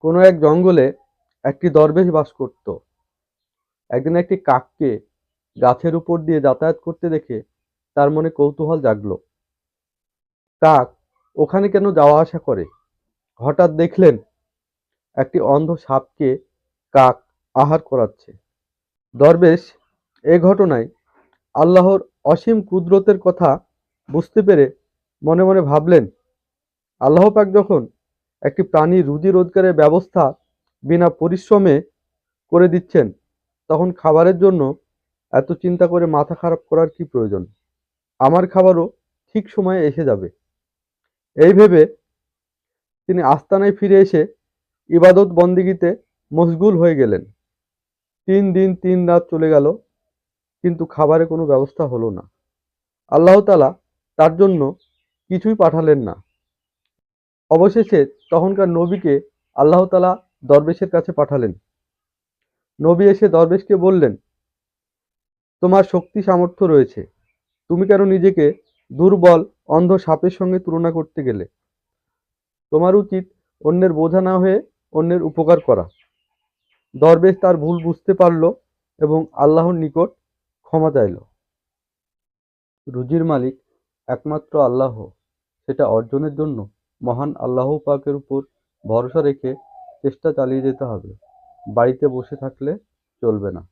কোনো এক জঙ্গলে একটি দরবেশ বাস করত। একদিন একটি কাককে গাছের উপর দিয়ে যাতায়াত করতে দেখে তার মনে কৌতূহল জাগলো। কাক ওখানে কেন যাওয়া আসা করে? হঠাৎ দেখলেন একটি অন্ধ সাপকে কাক আহার করাচ্ছে। দরবেশ এ ঘটনায় আল্লাহর অসীম কুদরতের কথা বুঝতে পেরে মনে মনে ভাবলেন, আল্লাহ পাক যখন একটি প্রাণীর রুজি রোজগারের ব্যবস্থা বিনা পরিশ্রমে করে দিচ্ছেন, তখন খাবারের জন্য এত চিন্তা করে মাথা খারাপ করার কি প্রয়োজন? আমার খাবারও ঠিক সময়ে এসে যাবে। এই ভেবে তিনি আস্তানায় ফিরে এসে ইবাদত বন্দেগীতে মশগুল হয়ে গেলেন। ৩ দিন ৩ রাত চলে গেল, কিন্তু খাবারের কোনো ব্যবস্থা হলো না। আল্লাহ তাআলা তার জন্য কিছুই পাঠালেন না। অবশেষে তখনকার নবীকে আল্লাহ তাআলা দরবেশের কাছে পাঠালেন। নবী এসে দরবেশকে বললেন, তোমার শক্তি সামর্থ্য রয়েছে, তুমি কেন নিজেকে দুর্বল অন্ধ সাপের সঙ্গে তুলনা করতে গেলে? তোমার উচিত অন্যের বোঝা না হয়ে অন্যের উপকার করা। দরবেশ তার ভুল বুঝতে পারল এবং আল্লাহর নিকট ক্ষমা চাইল। রুজির মালিক একমাত্র আল্লাহ। সেটা অর্জনের জন্য মহান আল্লাহ পাকের উপর ভরসা রেখে চেষ্টা চালিয়ে যেতে হবে। বাড়িতে বসে থাকলে চলবে না।